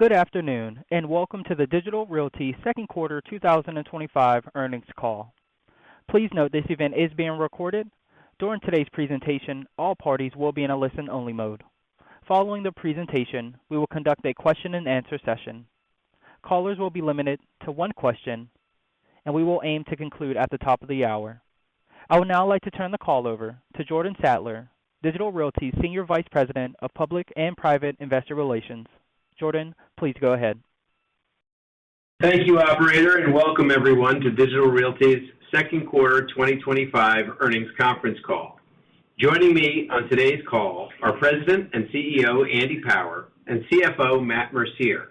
Good afternoon, and welcome to the Digital Realty second quarter 2025 earnings call. Please note this event is being recorded. During today's presentation, all parties will be in a listen-only mode. Following the presentation, we will conduct a question-and-answer session. Callers will be limited to one question, and we will aim to conclude at the top of the hour. I would now like to turn the call over to Jordan Sadler, Digital Realty's Senior Vice President of Public and Private Investor Relations. Jordan, please go ahead. Thank you, operator, and welcome everyone to Digital Realty's second quarter 2025 earnings conference call. Joining me on today's call are President and CEO Andy Power and CFO Matt Mercier.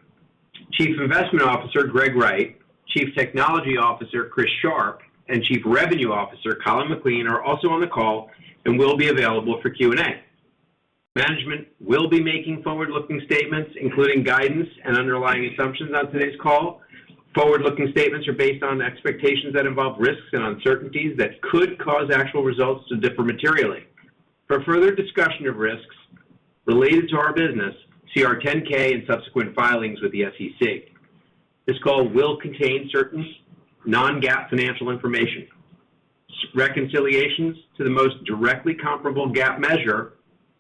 Chief Investment Officer Greg Wright, Chief Technology Officer Chris Sharp, and Chief Revenue Officer Colin McLean are also on the call and will be available for Q&A. Management will be making forward-looking statements, including guidance and underlying assumptions on today's call. Forward-looking statements are based on expectations that involve risks and uncertainties that could cause actual results to differ materially. For further discussion of risks related to our business, see our 10-K and subsequent filings with the SEC. This call will contain certain non-GAAP financial information. Reconciliations to the most directly comparable GAAP measure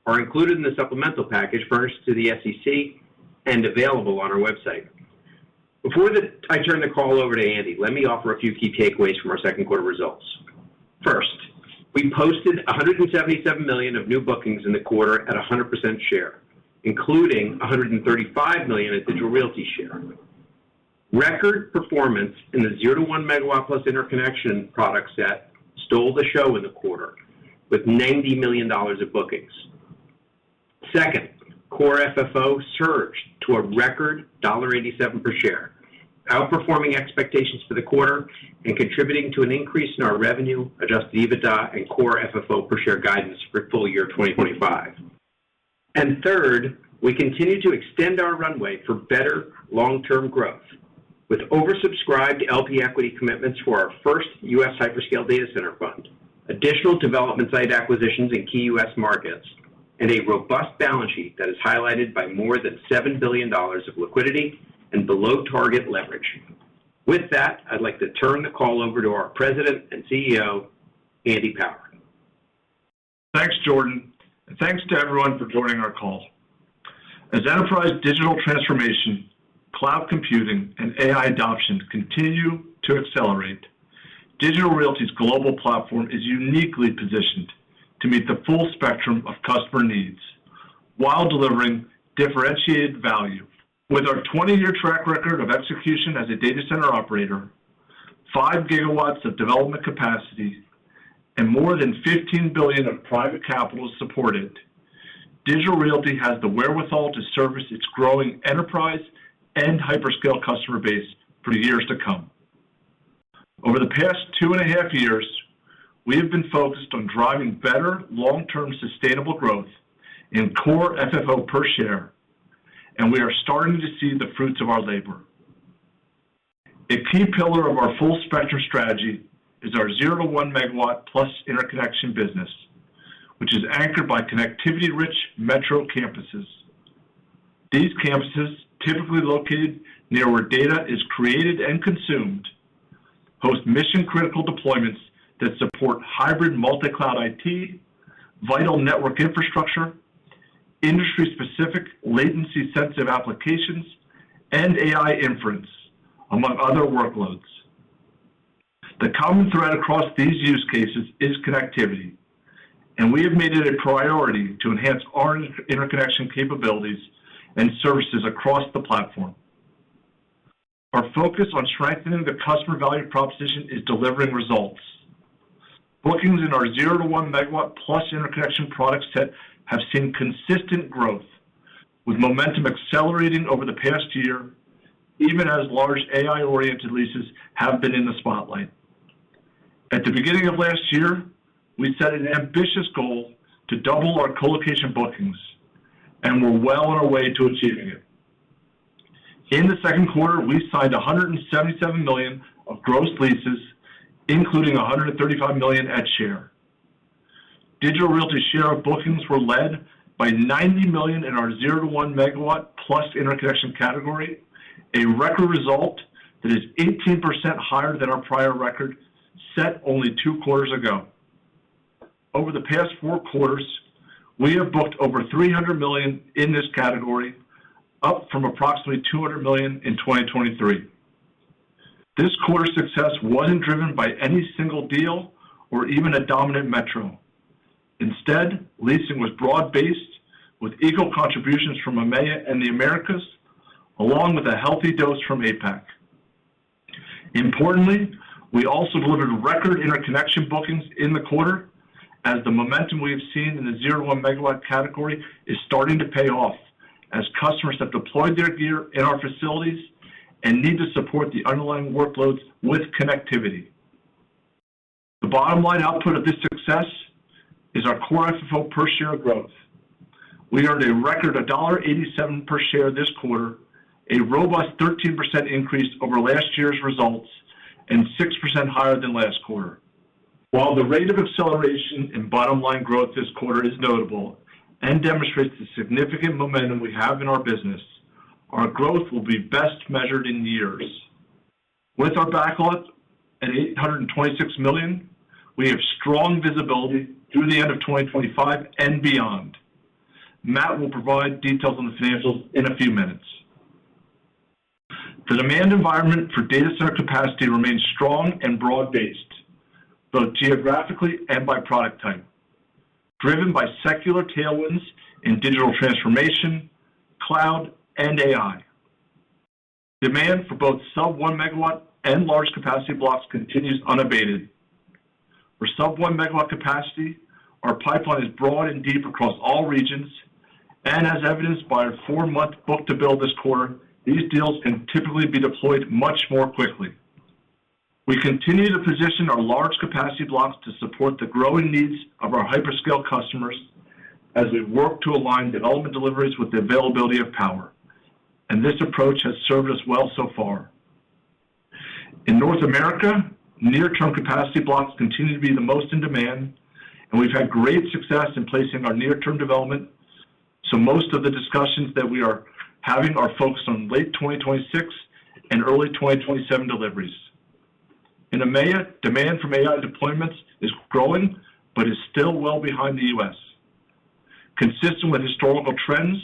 are included in the supplemental package furnished to the SEC and available on our website. Before I turn the call over to Andy, let me offer a few key takeaways from our second quarter results. First, we posted $177 million of new bookings in the quarter at 100% share, including $135 million at Digital Realty share. Record performance in the 0 to 1 megawatt plus interconnection product set stole the show in the quarter with $90 million of bookings. Second, core FFO surged to a record $1.87 per share, outperforming expectations for the quarter and contributing to an increase in our revenue, adjusted EBITDA, and core FFO per share guidance for full year 2025. And third, we continue to extend our runway for better long-term growth with oversubscribed LP equity commitments for our first U.S. hyperscale data center fund, additional development site acquisitions in key U.S. markets, and a robust balance sheet that is highlighted by more than $7 billion of liquidity and below target leverage. With that, I'd like to turn the call over to our President and CEO, Andy Power. Thanks, Jordan, and thanks to everyone for joining our call. As enterprise digital transformation, cloud computing, and AI adoption continue to accelerate, Digital Realty's global platform is uniquely positioned to meet the full spectrum of customer needs while delivering differentiated value. With our 20-year track record of execution as a data center operator, 5 gigawatts of development capacity, and more than $15 billion of private capital supported, Digital Realty has the wherewithal to service its growing enterprise and hyperscale customer base for years to come. Over the past 2.5 years, we have been focused on driving better long-term sustainable growth in core FFO per share, and we are starting to see the fruits of our labor. A key pillar of our full spectrum strategy is our 0 to 1 megawatt plus interconnection business, which is anchored by connectivity-rich metro campuses. These campuses, typically located near where data is created and consumed, host mission-critical deployments that support hybrid multi-cloud IT, vital network infrastructure, industry-specific latency-sensitive applications, and AI inference, among other workloads. The common thread across these use cases is connectivity, and we have made it a priority to enhance our interconnection capabilities and services across the platform. Our focus on strengthening the customer value proposition is delivering results. Bookings in our 0 to 1 megawatt plus interconnection product set have seen consistent growth, with momentum accelerating over the past year, even as large AI-oriented leases have been in the spotlight. At the beginning of last year, we set an ambitious goal to double our colocation bookings, and we're well on our way to achieving it. In the second quarter, we signed $177 million of gross leases, including $135 million at share. Digital Realty's share of bookings were led by $90 million in our 0 to 1 megawatt plus interconnection category, a record result that is 18% higher than our prior record set only 2 quarters ago. Over the past 4 quarters, we have booked over $300 million in this category, up from approximately $200 million in 2023. This quarter's success wasn't driven by any single deal or even a dominant metro. Instead, leasing was broad-based with equal contributions from EMEA and the Americas, along with a healthy dose from APAC. Importantly, we also delivered record interconnection bookings in the quarter, as the momentum we have seen in the 0 to 1 megawatt category is starting to pay off, as customers have deployed their gear in our facilities and need to support the underlying workloads with connectivity. The bottom line output of this success is our core FFO per share growth. We earned a record $1.87 per share this quarter, a robust 13% increase over last year's results and 6% higher than last quarter. While the rate of acceleration in bottom line growth this quarter is notable and demonstrates the significant momentum we have in our business, our growth will be best measured in years. With our backlog at $826 million, we have strong visibility through the end of 2025 and beyond. Matt will provide details on the financials in a few minutes. The demand environment for data center capacity remains strong and broad-based, both geographically and by product type, driven by secular tailwinds in digital transformation, cloud, and AI. Demand for both sub-1 megawatt and large capacity blocks continues unabated. For sub-1 megawatt capacity, our pipeline is broad and deep across all regions, and as evidenced by our 4-month book-to-bill this quarter, these deals can typically be deployed much more quickly. We continue to position our large capacity blocks to support the growing needs of our hyperscale customers as we work to align development deliveries with the availability of power, and this approach has served us well so far. In North America, near-term capacity blocks continue to be the most in demand, and we've had great success in placing our near-term development, so most of the discussions that we are having are focused on late 2026 and early 2027 deliveries. In EMEA, demand from AI deployments is growing, but is still well behind the U.S. Consistent with historical trends,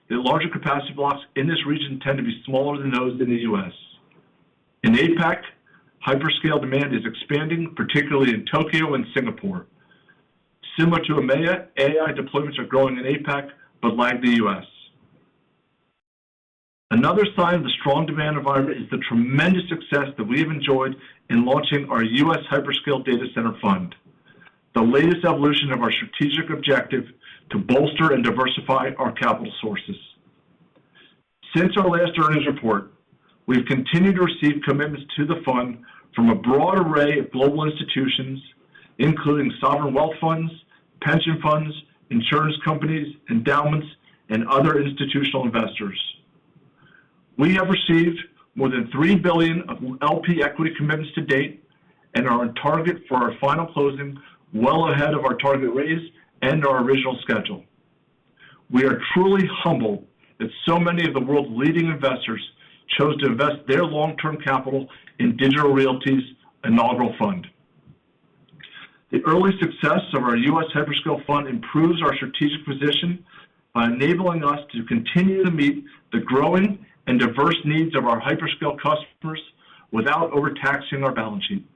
the larger capacity blocks in this region tend to be smaller than those in the U.S. In APAC, hyperscale demand is expanding, particularly in Tokyo and Singapore. Similar to EMEA, AI deployments are growing in APAC, but lag the U.S. Another sign of the strong demand environment is the tremendous success that we have enjoyed in launching our U.S. Hyperscale Data Center Fund, the latest evolution of our strategic objective to bolster and diversify our capital sources. Since our last earnings report, we've continued to receive commitments to the fund from a broad array of global institutions, including sovereign wealth funds, pension funds, insurance companies, endowments, and other institutional investors. We have received more than $3 billion of LP equity commitments to date and are on target for our final closing well ahead of our target raise and our original schedule. We are truly humbled that so many of the world's leading investors chose to invest their long-term capital in Digital Realty's inaugural fund. The early success of our U.S. Hyperscale Fund improves our strategic position by enabling us to continue to meet the growing and diverse needs of our hyperscale customers without overtaxing our balance sheet.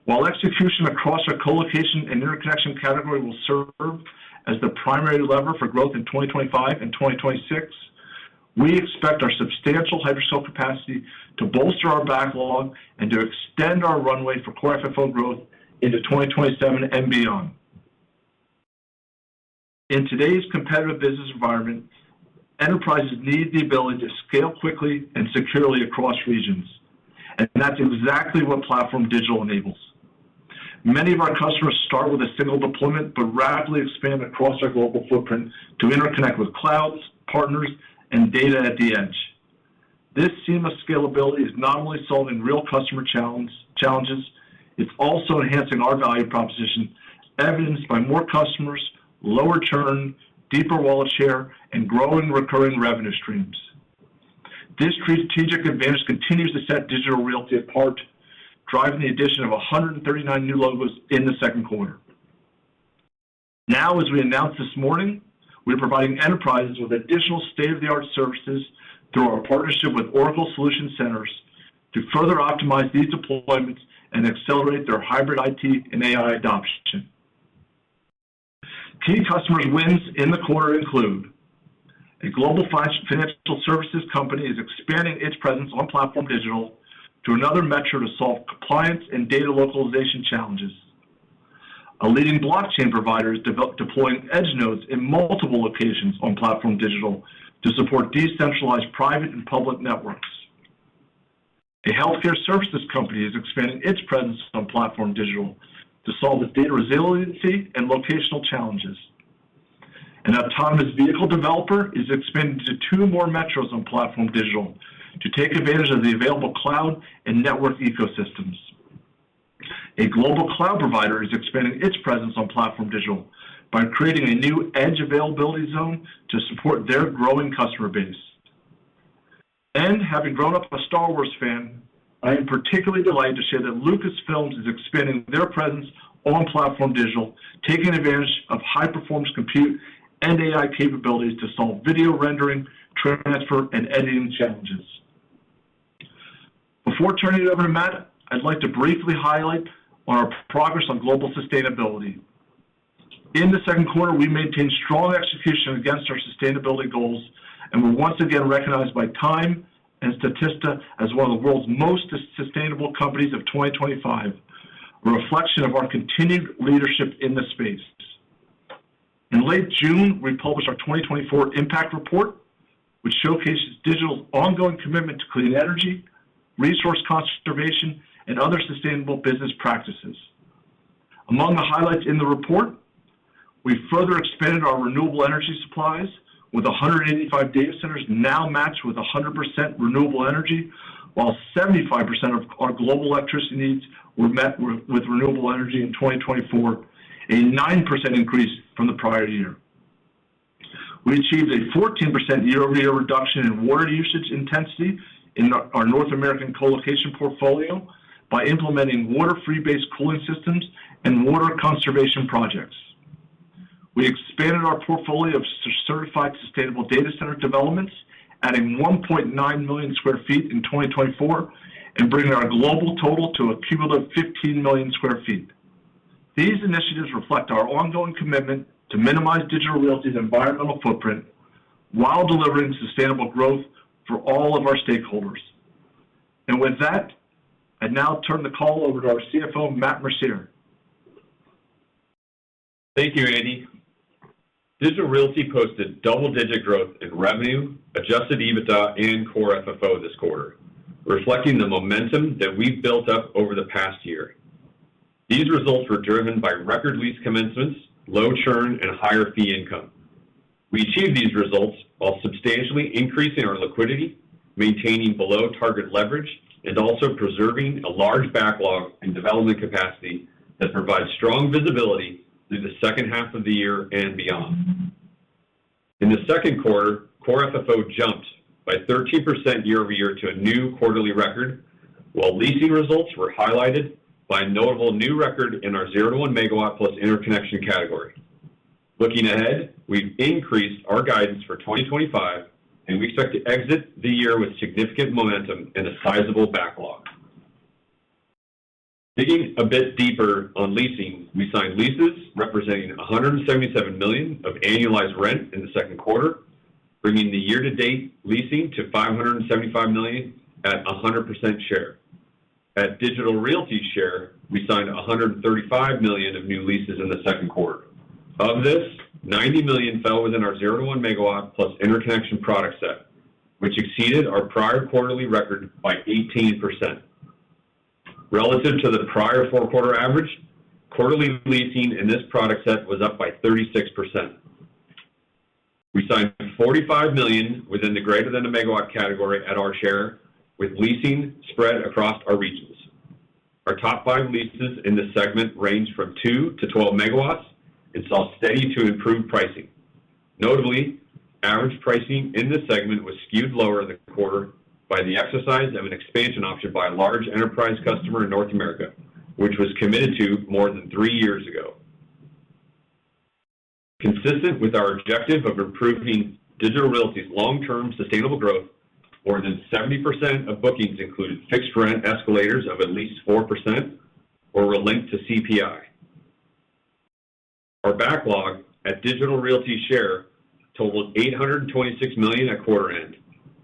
While execution across our colocation and interconnection category will serve as the primary lever for growth in 2025 and 2026, we expect our substantial hyperscale capacity to bolster our backlog and to extend our runway for core FFO growth into 2027 and beyond. In today's competitive business environment, enterprises need the ability to scale quickly and securely across regions, and that's exactly what Platform Digital enables. Many of our customers start with a single deployment, but rapidly expand across our global footprint to interconnect with clouds, partners, and data at the edge. This seamless scalability is not only solving real customer challenges, it's also enhancing our value proposition, evidenced by more customers, lower churn, deeper wallet share, and growing recurring revenue streams. This strategic advantage continues to set Digital Realty apart, driving the addition of 139 new logos in the second quarter. Now, as we announced this morning, we're providing enterprises with additional state-of-the-art services through our partnership with Oracle Solution Centers to further optimize these deployments and accelerate their hybrid IT and AI adoption. Key customers wins in the quarter include a global financial services company is expanding its presence on Platform Digital to another metro to solve compliance and data localization challenges. A leading blockchain provider is deploying edge nodes in multiple locations on Platform Digital to support decentralized private and public networks. A healthcare services company is expanding its presence on Platform Digital to solve its data resiliency and locational challenges. An autonomous vehicle developer is expanding to 2 more metros on Platform Digital to take advantage of the available cloud and network ecosystems. A global cloud provider is expanding its presence on Platform Digital by creating a new edge availability zone to support their growing customer base. And having grown up a Star Wars fan, I am particularly delighted to share that Lucasfilms is expanding their presence on Platform Digital, taking advantage of high-performance compute and AI capabilities to solve video rendering, transfer, and editing challenges. Before turning it over to Matt, I'd like to briefly highlight on our progress on global sustainability. In the second quarter, we maintained strong execution against our sustainability goals and were once again recognized by Time and Statista as one of the world's most sustainable companies of 2025, a reflection of our continued leadership in the space. In late June, we published our 2024 Impact Report, which showcases Digital's ongoing commitment to clean energy, resource conservation, and other sustainable business practices. Among the highlights in the report, we further expanded our renewable energy supplies with 185 data centers now matched with 100% renewable energy, while 75% of our global electricity needs were met with renewable energy in 2024, a 9% increase from the prior year. We achieved a 14% year-over-year reduction in water usage intensity in our North American colocation portfolio by implementing water-free-based cooling systems and water conservation projects. We expanded our portfolio of certified sustainable data center developments, adding 1.9 million square feet in 2024 and bringing our global total to a cumulative 15 million square feet. These initiatives reflect our ongoing commitment to minimize Digital Realty's environmental footprint while delivering sustainable growth for all of our stakeholders. And with that, I now turn the call over to our CFO, Matt Mercier. Thank you, Andy. Digital Realty posted double-digit growth in revenue, adjusted EBITDA, and core FFO this quarter, reflecting the momentum that we've built up over the past year. These results were driven by record lease commencements, low churn, and higher fee income. We achieved these results while substantially increasing our liquidity, maintaining below target leverage, and also preserving a large backlog and development capacity that provides strong visibility through the second half of the year and beyond. In the second quarter, core FFO jumped by 13% year over year to a new quarterly record, while leasing results were highlighted by a notable new record in our 0 to 1 megawatt plus interconnection category. Looking ahead, we've increased our guidance for 2025, and we expect to exit the year with significant momentum and a sizable backlog. Digging a bit deeper on leasing, we signed leases representing $177 million of annualized rent in the second quarter, bringing the year-to-date leasing to $575 million at 100% share. At Digital Realty's share, we signed $135 million of new leases in the second quarter. Of this, $90 million fell within our 0 to 1 megawatt plus interconnection product set, which exceeded our prior quarterly record by 18%. Relative to the prior four-quarter average, quarterly leasing in this product set was up by 36%. We signed $45 million within the greater than a megawatt category at our share, with leasing spread across our regions. Our top 5 leases in this segment ranged from 2 to 12 megawatts and saw steady to improved pricing. Notably, average pricing in this segment was skewed lower in the quarter by the exercise of an expansion option by a large enterprise customer in North America, which was committed to more than 3 years ago. Consistent with our objective of improving Digital Realty's long-term sustainable growth, more than 70% of bookings included fixed rent escalators of at least 4% or were linked to CPI. Our backlog at Digital Realty share totaled $826 million at quarter end,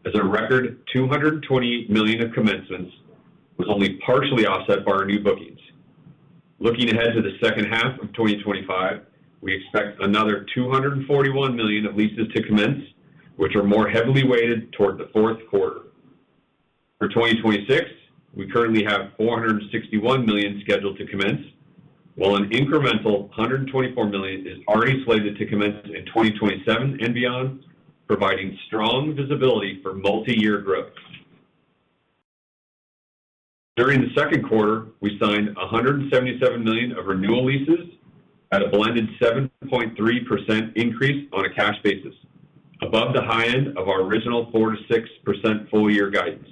as a record $228 million of commencements was only partially offset by our new bookings. Looking ahead to the second half of 2025, we expect another $241 million of leases to commence, which are more heavily weighted toward the fourth quarter. For 2026, we currently have $461 million scheduled to commence, while an incremental $124 million is already slated to commence in 2027 and beyond, providing strong visibility for multi-year growth. During the second quarter, we signed $177 million of renewal leases at a blended 7.3% increase on a cash basis, above the high end of our original 4 to 6% full-year guidance.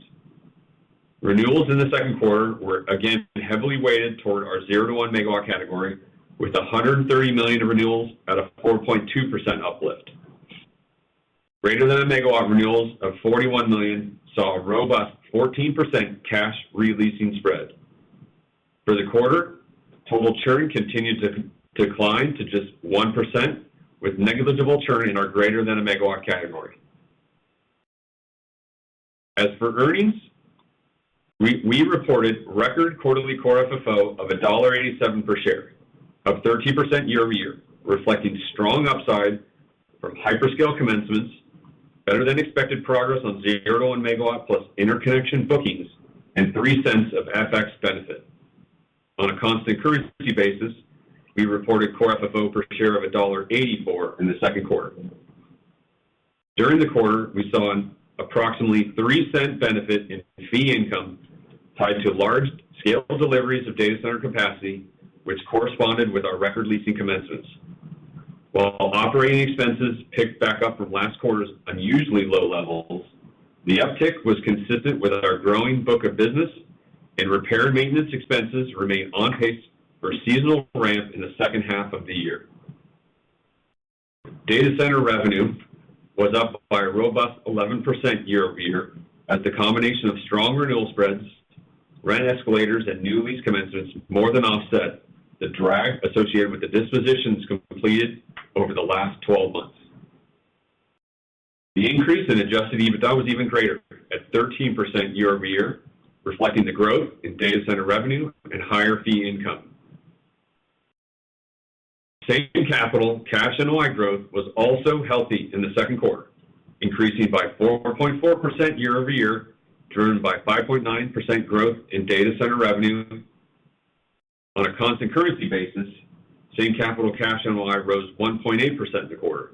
Renewals in the second quarter were again heavily weighted toward our 0 to 1 megawatt category, with $130 million of renewals at a 4.2% uplift. Greater than a megawatt renewals of $41 million saw a robust 14% cash re-leasing spread. For the quarter, total churn continued to decline to just 1%, with negligible churn in our greater than a megawatt category. As for earnings, we reported record quarterly core FFO of $1.87 per share, up 13% year over year, reflecting strong upside from hyperscale commencements, better than expected progress on 0 to 1 megawatt plus interconnection bookings, and 3 cents of FX benefit. On a constant currency basis, we reported core FFO per share of $1.84 in the second quarter. During the quarter, we saw an approximately 3-cent benefit in fee income tied to large-scale deliveries of data center capacity, which corresponded with our record leasing commencements. While operating expenses picked back up from last quarter's unusually low levels, the uptick was consistent with our growing book of business, and repair and maintenance expenses remain on pace for seasonal ramp in the second half of the year. Data center revenue was up by a robust 11% year over year, as the combination of strong renewal spreads, rent escalators, and new lease commencements more than offset the drag associated with the dispositions completed over the last 12 months. The increase in adjusted EBITDA was even greater, at 13% year over year, reflecting the growth in data center revenue and higher fee income. Same capital cash NOI growth was also healthy in the second quarter, increasing by 4.4% year over year, driven by 5.9% growth in data center revenue. On a constant currency basis, same capital cash NOI rose 1.8% in the quarter.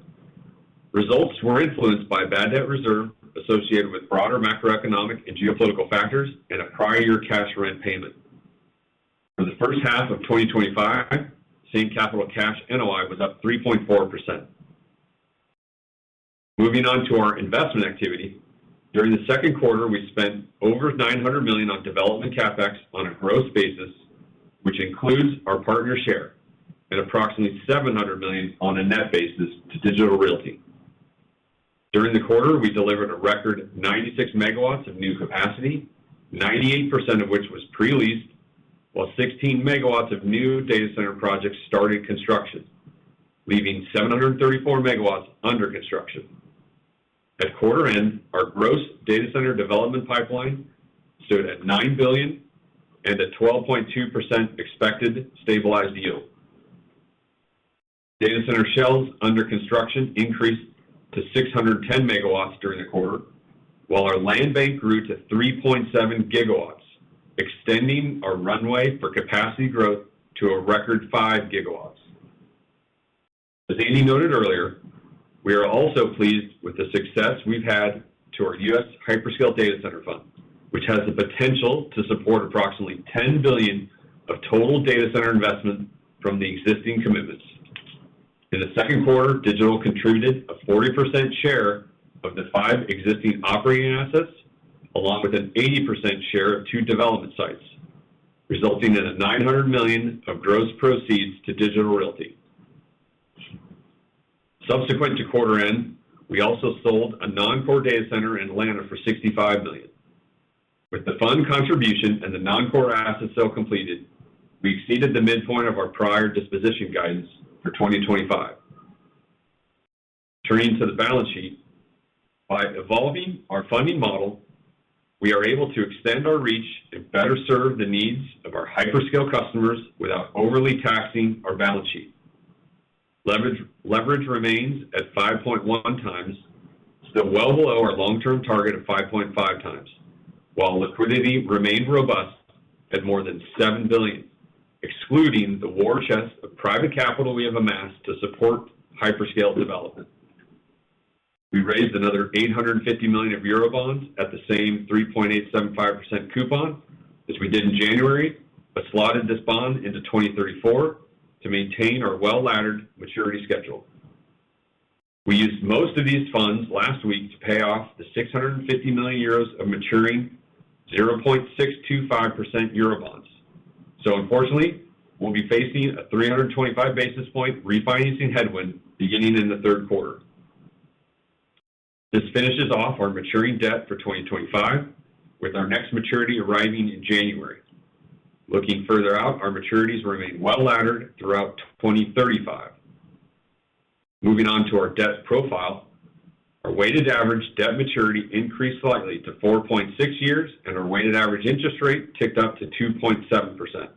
Results were influenced by a bad debt reserve associated with broader macroeconomic and geopolitical factors and a prior year cash rent payment. For the first half of 2025, same capital cash NOI was up 3.4%. Moving on to our investment activity, during the second quarter, we spent over $900 million on development CapEx on a gross basis, which includes our partner share, and approximately $700 million on a net basis to Digital Realty. During the quarter, we delivered a record 96 megawatts of new capacity, 98% of which was pre-leased, while 16 megawatts of new data center projects started construction, leaving 734 megawatts under construction. At quarter end, our gross data center development pipeline stood at $9 billion and a 12.2% expected stabilized yield. Data center shells under construction increased to 610 megawatts during the quarter, while our land bank grew to 3.7 gigawatts, extending our runway for capacity growth to a record 5 gigawatts. As Andy noted earlier, we are also pleased with the success we've had to our U.S. Hyperscale Data Center Fund, which has the potential to support approximately $10 billion of total data center investment from the existing commitments. In the second quarter, Digital contributed a 40% share of the 5 existing operating assets, along with an 80% share of 2 development sites, resulting in a $900 million of gross proceeds to Digital Realty. Subsequent to quarter end, we also sold a non-core data center in Atlanta for $65 million. With the fund contribution and the non-core asset sale completed, we exceeded the midpoint of our prior disposition guidance for 2025. Turning to the balance sheet, by evolving our funding model, we are able to extend our reach and better serve the needs of our hyperscale customers without overly taxing our balance sheet. Leverage remains at 5.1 times, still well below our long-term target of 5.5 times, while liquidity remained robust at more than $7 billion, excluding the war chest of private capital we have amassed to support hyperscale development. We raised another $850 million of Eurobonds at the same 3.875% coupon as we did in January, but slotted this bond into 2034 to maintain our well-laddered maturity schedule. We used most of these funds last week to pay off the 650 million euros of maturing 0.625% Eurobonds. So unfortunately, we'll be facing a 325 basis point refinancing headwind beginning in the third quarter. This finishes off our maturing debt for 2025, with our next maturity arriving in January. Looking further out, our maturities remain well-laddered throughout 2035. Moving on to our debt profile, our weighted average debt maturity increased slightly to 4.6 years, and our weighted average interest rate ticked up to 2.7%.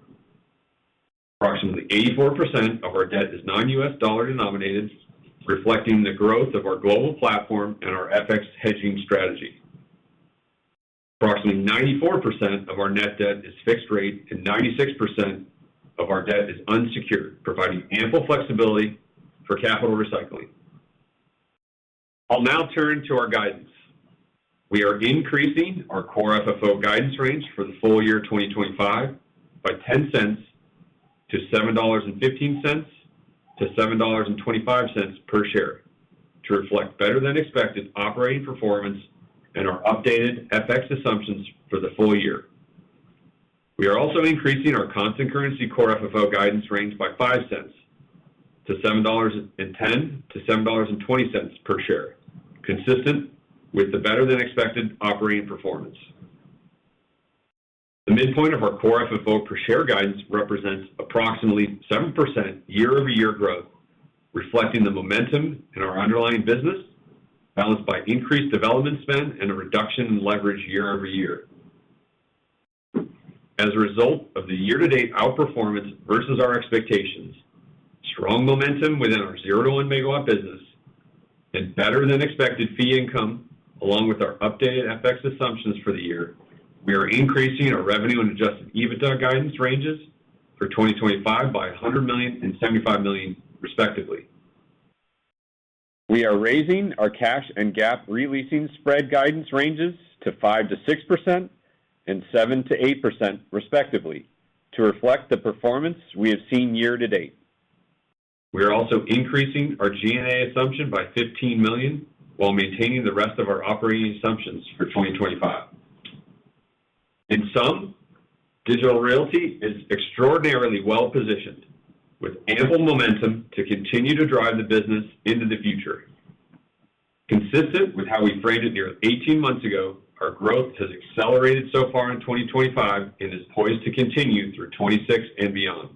Approximately 84% of our debt is non-U.S. dollar denominated, reflecting the growth of our global platform and our FX hedging strategy. Approximately 94% of our net debt is fixed rate and 96% of our debt is unsecured, providing ample flexibility for capital recycling. I'll now turn to our guidance. We are increasing our core FFO guidance range for the full year 2025 by 10 cents to $7.15 to $7.25 per share to reflect better than expected operating performance and our updated FX assumptions for the full year. We are also increasing our constant currency core FFO guidance range by 5 cents to $7.10 to $7.20 per share, consistent with the better than expected operating performance. The midpoint of our core FFO per share guidance represents approximately 7% year-over-year growth, reflecting the momentum in our underlying business, balanced by increased development spend and a reduction in leverage year-over-year. As a result of the year-to-date outperformance versus our expectations, strong momentum within our 0 to 1 megawatt business, and better than expected fee income, along with our updated FX assumptions for the year, we are increasing our revenue and adjusted EBITDA guidance ranges for 2025 by $100 million and $75 million, respectively. We are raising our cash and GAAP releasing spread guidance ranges to 5 to 6% and 7 to 8%, respectively, to reflect the performance we have seen year to date. We are also increasing our G&A assumption by $15 million while maintaining the rest of our operating assumptions for 2025. In sum, Digital Realty is extraordinarily well positioned, with ample momentum to continue to drive the business into the future. Consistent with how we framed it nearly 18 months ago, our growth has accelerated so far in 2025 and is poised to continue through 26 and beyond.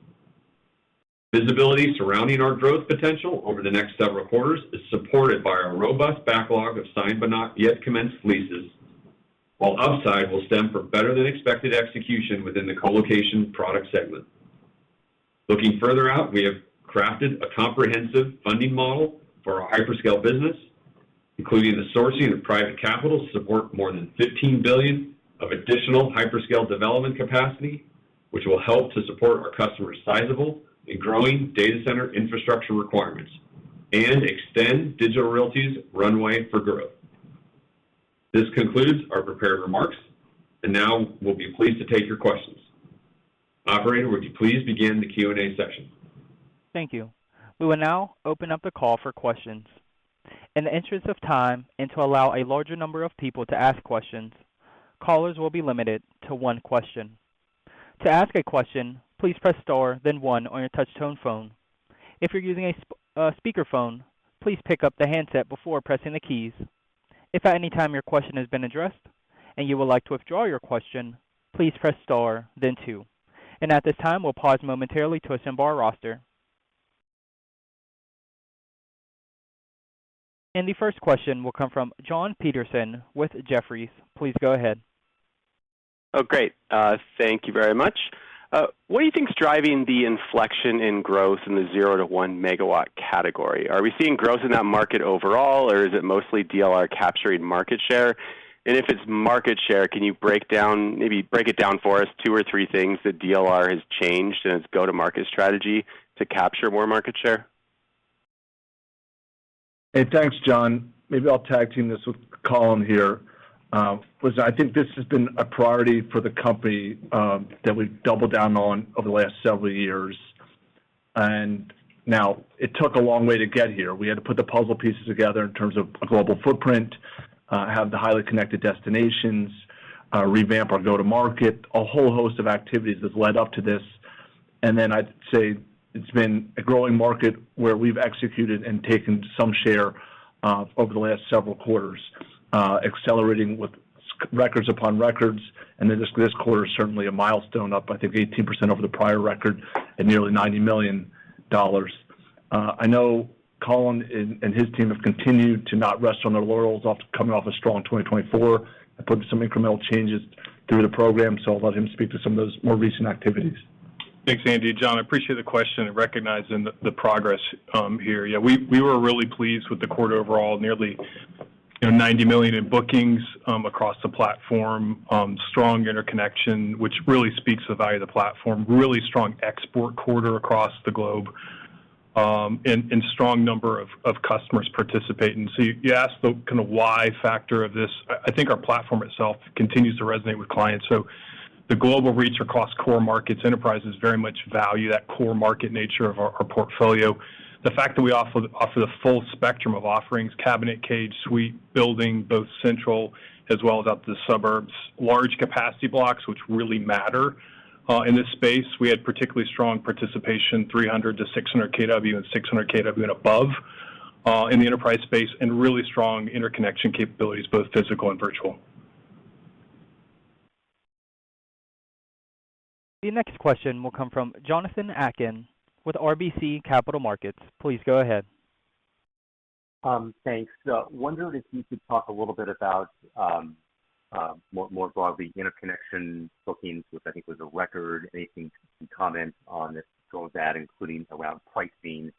Visibility surrounding our growth potential over the next several quarters is supported by our robust backlog of signed but not yet commenced leases, while upside will stem from better than expected execution within the colocation product segment. Looking further out, we have crafted a comprehensive funding model for our hyperscale business, including the sourcing of private capital to support more than $15 billion of additional hyperscale development capacity, which will help to support our customers' sizable and growing data center infrastructure requirements and extend Digital Realty's runway for growth. This concludes our prepared remarks, and now we'll be pleased to take your questions. Operator, would you please begin the Q&A session? Thank you. We will now open up the call for questions. In the interest of time and to allow a larger number of people to ask questions, callers will be limited to one question. To ask a question, please press star, then one on your touch-tone phone. If you're using a speakerphone, please pick up the handset before pressing the keys. If at any time your question has been addressed and you would like to withdraw your question, please press star, then two. And at this time, we'll pause momentarily to assemble our roster. And the first question will come from John Peterson with Jefferies. Please go ahead. Oh, great. Thank you very much. What do you think is driving the inflection in growth in the 0 to 1 megawatt category? Are we seeing growth in that market overall, or is it mostly DLR capturing market share? And if it's market share, can you break it down for us, 2 or 3 things that DLR has changed in its go-to-market strategy to capture more market share? Hey, thanks, John. Maybe I'll tag team this with Colin here. I think this has been a priority for the company that we've doubled down on over the last several years. And now, it took a long way to get here. We had to put the puzzle pieces together in terms of a global footprint, have the highly connected destinations, revamp our go-to-market, a whole host of activities that's led up to this. And then I'd say it's been a growing market where we've executed and taken some share over the last several quarters. Accelerating with records upon records, and then this quarter is certainly a milestone, up I think 18% over the prior record at nearly $90 million. I know Colin and his team have continued to not rest on their laurels coming off a strong 2024 and put some incremental changes through the program, so I'll let him speak to some of those more recent activities. Thanks, Andy. John, I appreciate the question and recognizing the progress here. Yeah, we were really pleased with the quarter overall, nearly $90 million in bookings across the platform, strong interconnection, which really speaks to the value of the platform, really strong export quarter across the globe, and strong number of customers participating. So you asked the kind of why factor of this. I think our platform itself continues to resonate with clients. So the global reach across core markets, enterprises very much value that core market nature of our portfolio. The fact that we offer the full spectrum of offerings, cabinet, cage, suite, building, both central as well as out to the suburbs, large capacity blocks, which really matter in this space. We had particularly strong participation, 300 to 600 kW and 600 kW and above in the enterprise space, and really strong interconnection capabilities, both physical and virtual. The next question will come from Jonathan Atkin with RBC Capital Markets. Please go ahead. Thanks. Wondered if you could talk a little bit about more broadly interconnection bookings, which I think was a record. Anything you can comment on this, go with that, including around pricing,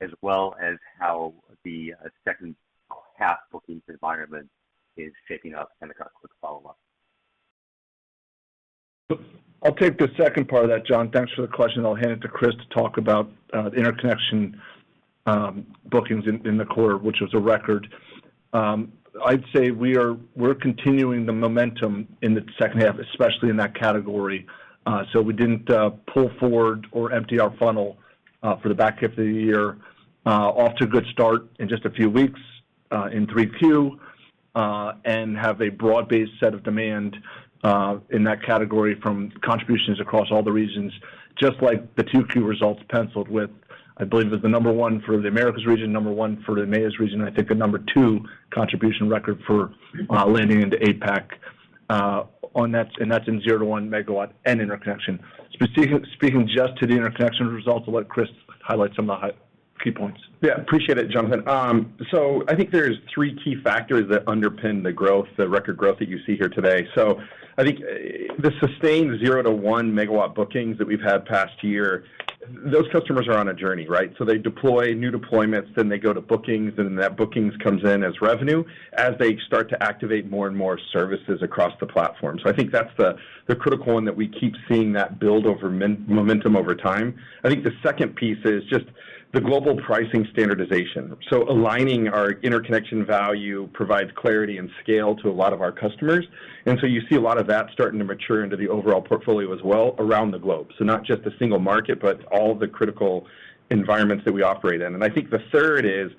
as well as how the second half bookings environment is shaping up, and a quick follow-up. I'll take the second part of that, John. Thanks for the question. I'll hand it to Chris to talk about the interconnection bookings in the quarter, which was a record. I'd say we're continuing the momentum in the second half, especially in that category. So we didn't pull forward or empty our funnel for the back half of the year. Off to a good start in just a few weeks in 3Q, and have a broad-based set of demand in that category from contributions across all the regions, just like the 2Q results penciled with, I believe it was the number 1 for the Americas region, number 1 for the EMEA region, and I think the number 2 contribution record for landing into APAC on that, and that's in 0 to 1 megawatt and interconnection. Speaking just to the interconnection results, I'll let Chris highlight some of the key points. Yeah, appreciate it, Jonathan. So I think there's 3 key factors that underpin the growth, the record growth that you see here today. So I think the sustained 0 to 1 megawatt bookings that we've had past year, those customers are on a journey, right? So they deploy new deployments, then they go to bookings, and that bookings comes in as revenue as they start to activate more and more services across the platform. So I think that's the critical one that we keep seeing that build over momentum over time. I think the second piece is just the global pricing standardization. So aligning our interconnection value provides clarity and scale to a lot of our customers. And so you see a lot of that starting to mature into the overall portfolio as well around the globe. So not just a single market, but all the critical environments that we operate in. And I think the third is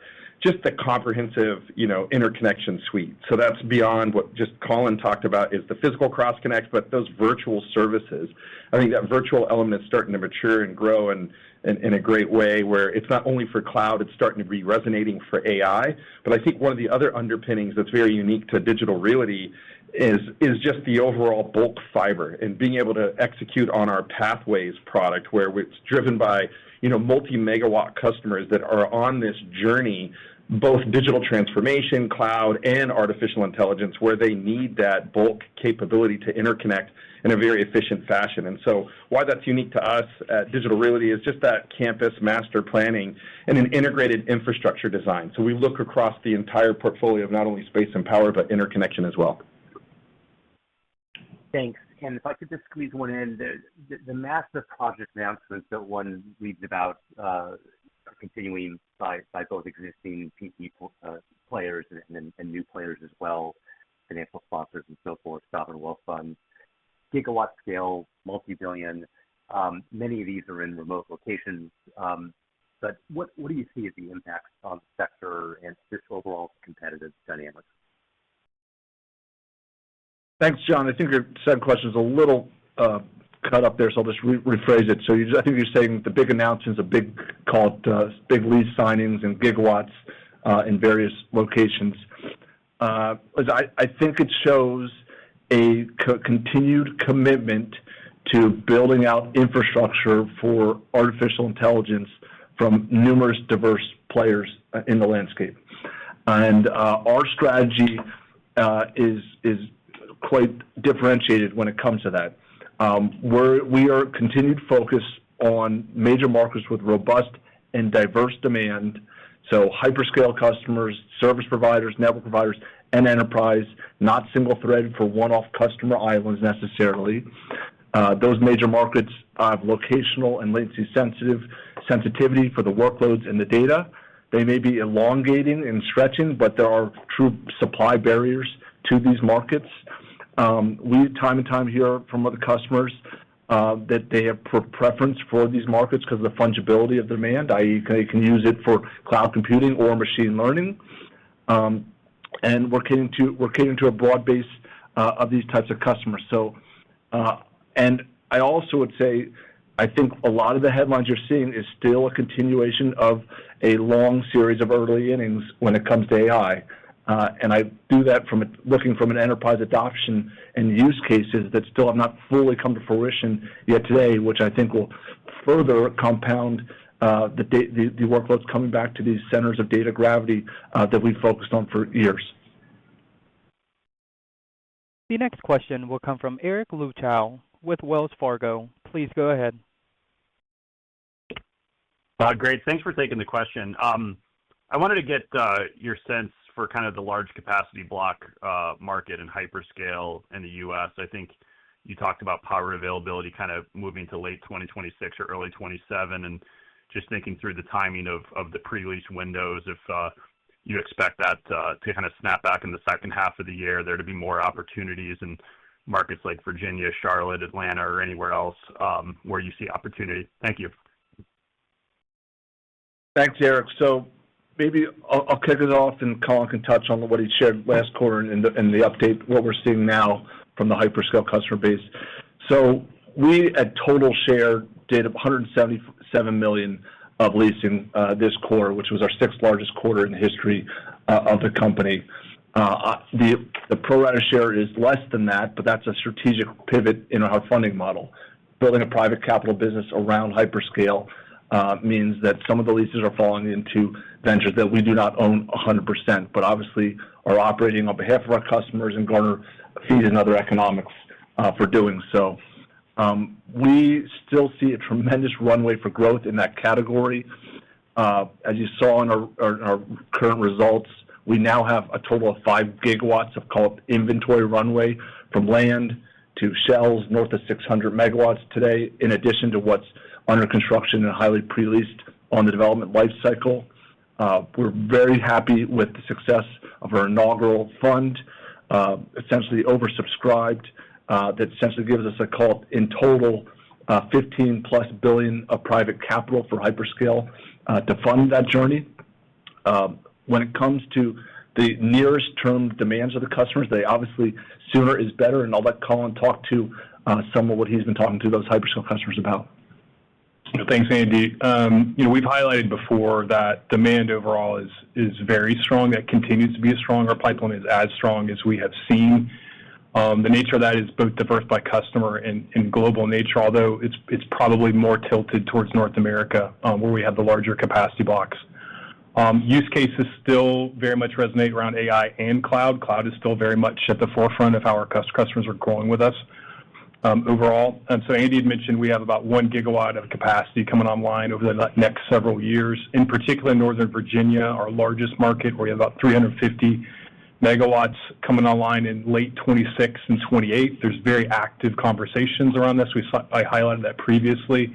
just the comprehensive, interconnection suite. So that's beyond what just Colin talked about is the physical cross connects, but those virtual services. I think that virtual element is starting to mature and grow in a great way where it's not only for cloud, it's starting to be resonating for AI. But I think one of the other underpinnings that's very unique to Digital Realty is just the overall bulk fiber and being able to execute on our Pathways product where it's driven by, multi-megawatt customers that are on this journey, both digital transformation, cloud, and artificial intelligence, where they need that bulk capability to interconnect in a very efficient fashion. And so why that's unique to us at Digital Realty is just that campus master planning and an integrated infrastructure design. So we look across the entire portfolio of not only space and power, but interconnection as well. Thanks. And if I could just squeeze one in, the massive project announcements that one reads about are continuing by both existing PE players and new players as well, financial sponsors and so forth, sovereign wealth funds, gigawatt scale, multi-billion. Many of these are in remote locations. But what do you see as the impacts on the sector and just overall competitive dynamics? Thanks, John. I think your second question is a little cut up there, so I'll just rephrase it. So I think you're saying the big announcements, big lease signings and gigawatts in various locations. I think it shows a continued commitment to building out infrastructure for artificial intelligence from numerous diverse players in the landscape. And our strategy is quite differentiated when it comes to that. We are continued focus on major markets with robust and diverse demand. So hyperscale customers, service providers, network providers, and enterprise, not single-threaded for one-off customer islands necessarily. Those major markets have locational and latency sensitivity for the workloads and the data. They may be elongating and stretching, but there are true supply barriers to these markets. We time and time hear from other customers that they have preference for these markets because of the fungibility of demand, i.e. they can use it for cloud computing or machine learning. And we're catering to a broad base of these types of customers. So, and I also would say, I think a lot of the headlines you're seeing is still a continuation of a long series of early innings when it comes to AI. And I do that looking from an enterprise adoption and use cases that still have not fully come to fruition yet today, which I think will further compound the workloads coming back to these centers of data gravity that we've focused on for years. The next question will come from Eric Luchow with Wells Fargo. Please go ahead. Great. Thanks for taking the question. I wanted to get your sense for kind of the large capacity block market and hyperscale in the U.S. I think you talked about power availability kind of moving to late 2026 or early 27, and just thinking through the timing of the pre-lease windows, if you expect that to kind of snap back in the second half of the year, there to be more opportunities in markets like Virginia, Charlotte, Atlanta, or anywhere else where you see opportunity. Thank you. Thanks, Eric. So maybe I'll kick it off, and Colin can touch on what he shared last quarter and the update, what we're seeing now from the hyperscale customer base. So we at total share did $177 million of leasing this quarter, which was our sixth largest quarter in the history of the company. The pro rata share is less than that, but that's a strategic pivot in our funding model. Building a private capital business around hyperscale means that some of the leases are falling into ventures that we do not own 100%, but obviously are operating on behalf of our customers and garner fees and other economics for doing so. We still see a tremendous runway for growth in that category. As you saw in our current results, we now have a total of 5 gigawatts of called inventory runway from land to shells north of 600 megawatts today, in addition to what's under construction and highly pre-leased on the development life cycle. We're very happy with the success of our inaugural fund, essentially oversubscribed, that essentially gives us a call in total $15+ billion of private capital for hyperscale to fund that journey. When it comes to the nearest term demands of the customers, they obviously sooner is better, and I'll let Colin talk to some of what he's been talking to those hyperscale customers about. Thanks, Andy. We've highlighted before that demand overall is very strong. That continues to be strong. Our pipeline is as strong as we have seen. The nature of that is both diverse by customer and global nature, although it's probably more tilted towards North America, where we have the larger capacity blocks. Use cases still very much resonate around AI and cloud. Cloud is still very much at the forefront of how our customers are growing with us overall. And so Andy had mentioned we have about 1 gigawatt of capacity coming online over the next several years. In particular, Northern Virginia, our largest market, where we have about 350 megawatts coming online in late 26 and 28. There's very active conversations around this. I highlighted that previously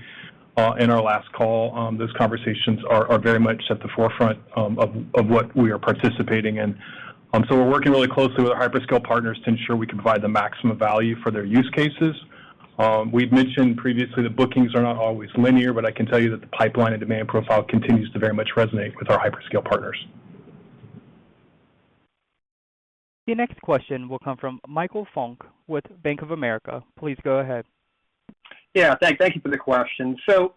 in our last call. Those conversations are very much at the forefront of what we are participating in. So we're working really closely with our hyperscale partners to ensure we can provide the maximum value for their use cases. We've mentioned previously that bookings are not always linear, but I can tell you that the pipeline and demand profile continues to very much resonate with our hyperscale partners. The next question will come from Michael Funk with Bank of America. Please go ahead. Yeah, thank you for the question. So,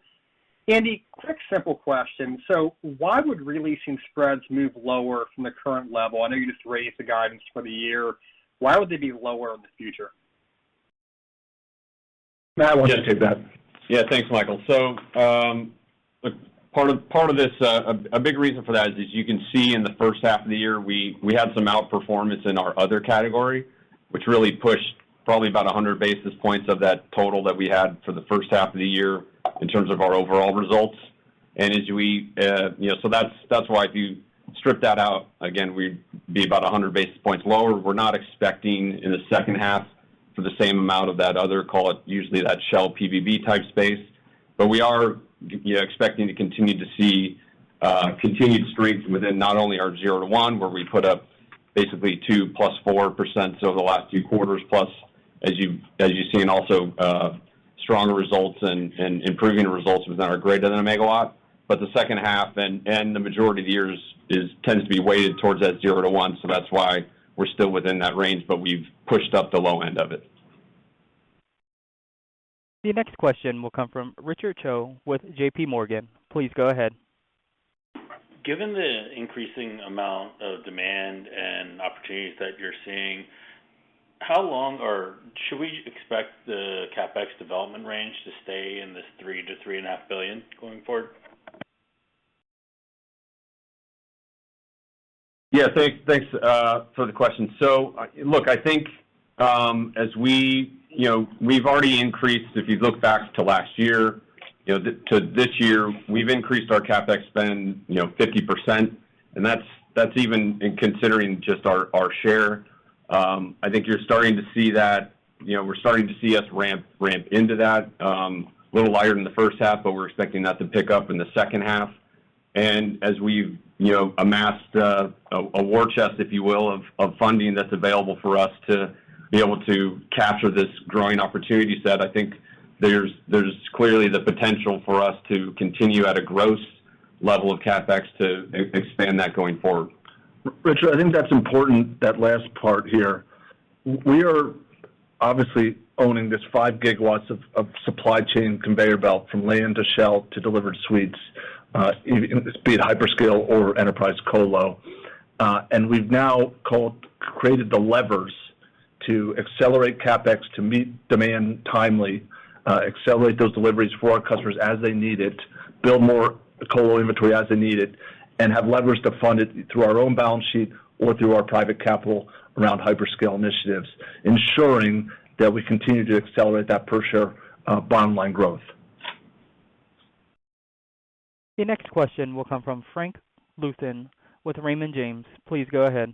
Andy, quick, simple question. So why would releasing spreads move lower from the current level? I know you just raised the guidance for the year. Why would they be lower in the future? Matt, why don't you take that? Yeah, thanks, Michael. So, look, part of this, a big reason for that is you can see in the first half of the year, we had some outperformance in our other category, which really pushed probably about 100 basis points of that total that we had for the first half of the year in terms of our overall results. And as we, so that's why if you strip that out, again, we'd be about 100 basis points lower. We're not expecting in the second half for the same amount of that other, call it usually that shell PVB type space. But we are expecting to continue to see continued strength within not only our 0 to 1, where we put up basically 2 plus 4% over the last 2 quarters, plus as you've seen also stronger results and improving results within our greater than a megawatt. But the second half and the majority of the years tends to be weighted towards that 0 to 1, so that's why we're still within that range, but we've pushed up the low end of it. The next question will come from Richard Cho with JP Morgan. Please go ahead. Given the increasing amount of demand and opportunities that you're seeing, how long or should we expect the CapEx development range to stay in this $3 to $3.5 billion going forward? Yeah, thanks for the question. So, look, I think as we've already increased, if you look back to last year, to this year, we've increased our CapEx spend, 50%, and that's even in considering just our share. I think you're starting to see that, we're starting to see us ramp into that, a little lighter in the first half, but we're expecting that to pick up in the second half. And as we've, amassed a war chest, if you will, of funding that's available for us to be able to capture this growing opportunity set, I think there's clearly the potential for us to continue at a gross level of CapEx to expand that going forward. Richard, I think that's important, that last part here. We are obviously owning this 5 gigawatts of supply chain conveyor belt from land to shell to delivered suites, be it hyperscale or enterprise colo. And we've now created the levers to accelerate CapEx to meet demand timely, accelerate those deliveries for our customers as they need it, build more colo inventory as they need it, and have levers to fund it through our own balance sheet or through our private capital around hyperscale initiatives, ensuring that we continue to accelerate that per share bottom line growth. The next question will come from Frank Louthan with Raymond James. Please go ahead.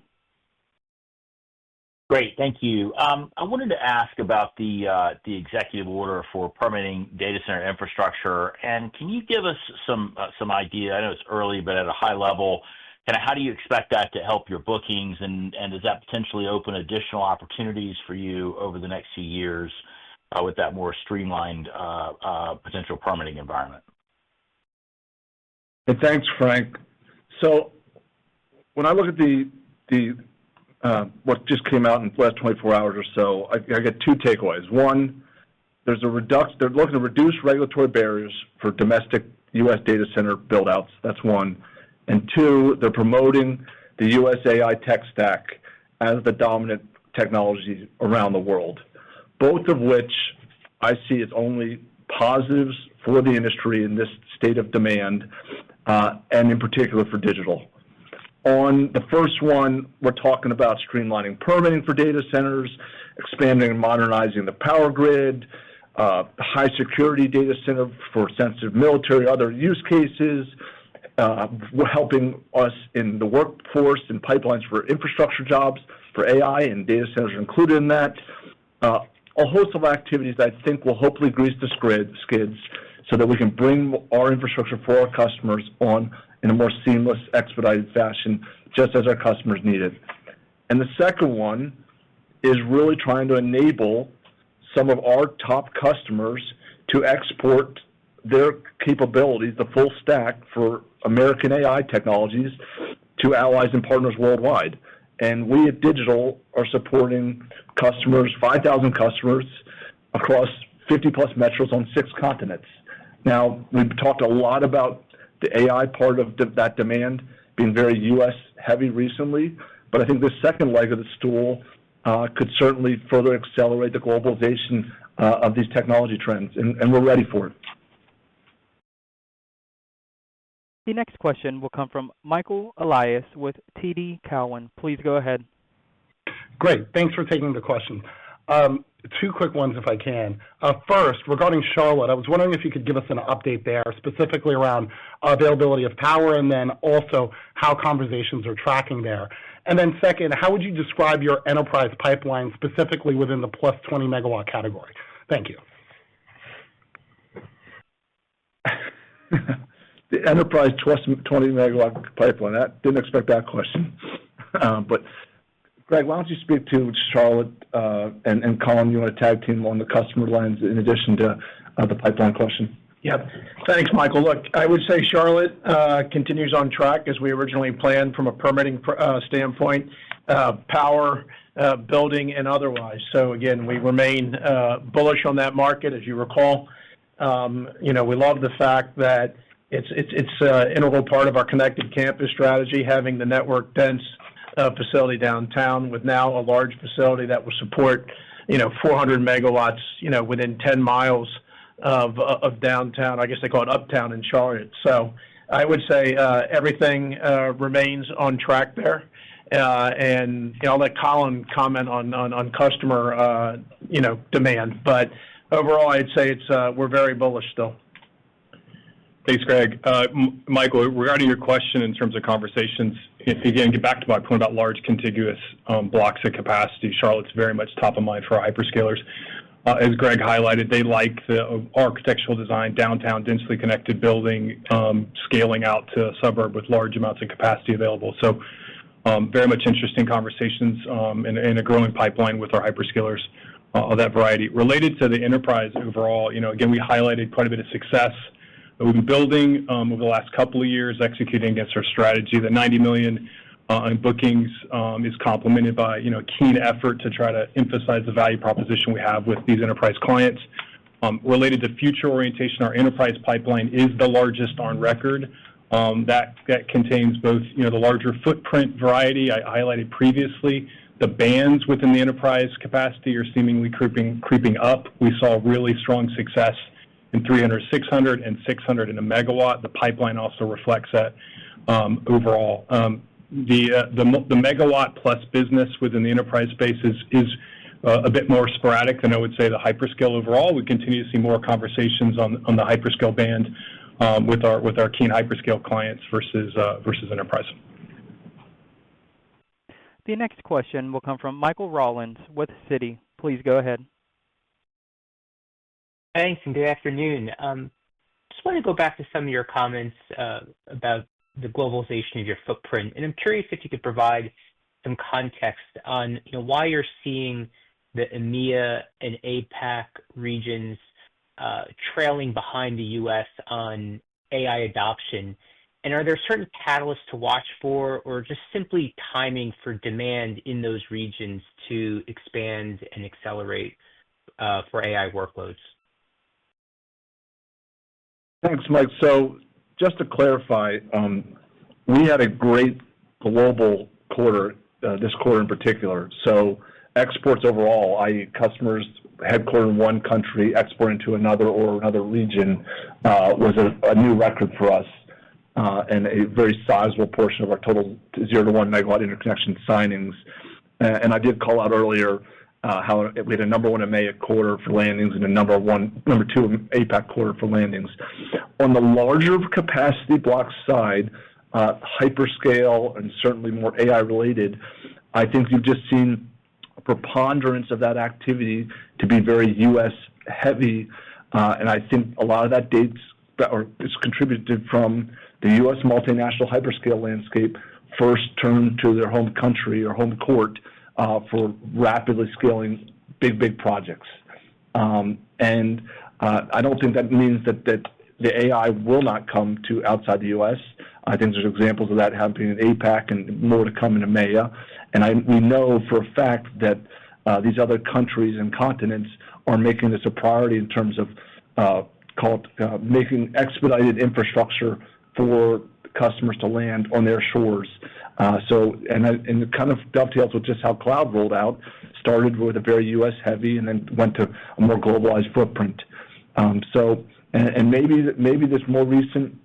Great, thank you. I wanted to ask about the executive order for permitting data center infrastructure, and can you give us some idea? I know it's early, but at a high level, kind of how do you expect that to help your bookings, and does that potentially open additional opportunities for you over the next few years? with that more streamlined potential permitting environment? Hey, thanks, Frank. So when I look at what just came out in the last 24 hours or so, I get two takeaways. One, they're looking to reduce regulatory barriers for domestic U.S. data center build-outs. That's one. And two, they're promoting the U.S. AI tech stack as the dominant technology around the world, both of which I see as only positives for the industry in this state of demand, and in particular for digital. On the first one, we're talking about streamlining permitting for data centers, expanding and modernizing the power grid, high security data center for sensitive military, other use cases, helping us in the workforce and pipelines for infrastructure jobs, for AI, and data centers are included in that. A host of activities that I think will hopefully grease the skids so that we can bring our infrastructure for our customers on in a more seamless, expedited fashion, just as our customers need it. And the second one is really trying to enable some of our top customers to export their capabilities, the full stack for American AI technologies, to allies and partners worldwide. And we at Digital are supporting customers, 5,000 customers across 50-plus metros on 6 continents. Now, we've talked a lot about the AI part of that demand being very U.S. heavy recently, but I think the second leg of the stool could certainly further accelerate the globalization of these technology trends, and we're ready for it. The next question will come from Michael Elias with TD Cowen. Please go ahead. Great. Thanks for taking the question. 2 quick ones, if I can. First, regarding Charlotte, I was wondering if you could give us an update there, specifically around availability of power, and then also how conversations are tracking there. And then second, how would you describe your enterprise pipeline, specifically within the plus 20 megawatt category? Thank you. The enterprise plus 20 megawatt pipeline. I didn't expect that question. But Greg, why don't you speak to Charlotte, and Colin, you want to tag team on the customer lines in addition to the pipeline question? Yep. Thanks, Michael. Look, I would say Charlotte continues on track as we originally planned from a permitting standpoint, power, building, and otherwise. So again, we remain bullish on that market. As you recall, we love the fact that it's an integral part of our connected campus strategy, having the network dense facility downtown, with now a large facility that will support 400 megawatts within 10 miles of downtown. I guess they call it uptown in Charlotte. So I would say everything remains on track there, and I'll let Colin comment on customer demand, but overall I'd say we're very bullish still. Thanks, Greg. Michael, regarding your question in terms of conversations, again, get back to my point about large contiguous blocks of capacity. Charlotte's very much top of mind for our hyperscalers. As Greg highlighted, they like the architectural design, downtown, densely connected building, scaling out to a suburb with large amounts of capacity available. So very much interesting conversations and a growing pipeline with our hyperscalers of that variety. Related to the enterprise overall, again, we highlighted quite a bit of success that we've been building over the last couple of years, executing against our strategy. The $90 million in bookings is complemented by a keen effort to try to emphasize the value proposition we have with these enterprise clients. Related to future orientation, our enterprise pipeline is the largest on record. That contains both the larger footprint variety I highlighted previously. The bands within the enterprise capacity are seemingly creeping up. We saw really strong success in 300, 600, and 600 in a megawatt. The pipeline also reflects that overall. The megawatt plus business within the enterprise space is a bit more sporadic than I would say the hyperscale overall. We continue to see more conversations on the hyperscale band with our keen hyperscale clients versus enterprise. The next question will come from Michael Rollins with Citi. Please go ahead. Thanks, and good afternoon. Just want to go back to some of your comments about the globalization of your footprint, and I'm curious if you could provide some context on why you're seeing the EMEA and APAC regions trailing behind the U.S. on AI adoption? And are there certain catalysts to watch for, or just simply timing for demand in those regions to expand and accelerate for AI workloads? Thanks, Mike. So just to clarify, we had a great global quarter, this quarter in particular. So exports overall, i.e. customers headquartered in one country, exporting to another or another region, was a new record for us, and a very sizable portion of our total 0 to 1 megawatt interconnection signings. And I did call out earlier how we had a number one EMEA quarter for landings and a number two APAC quarter for landings. On the larger capacity block side, hyperscale and certainly more AI related, I think you've just seen a preponderance of that activity to be very U.S. heavy, and I think a lot of that dates or is contributed from the U.S. multinational hyperscale landscape first turned to their home country or home court for rapidly scaling big projects. And I don't think that means that the AI will not come to outside the U.S. I think there's examples of that happening in APAC and more to come in EMEA. And we know for a fact that these other countries and continents are making this a priority in terms of making expedited infrastructure for customers to land on their shores. And it kind of dovetails with just how cloud rolled out, started with a very U.S. heavy and then went to a more globalized footprint. And maybe this more recent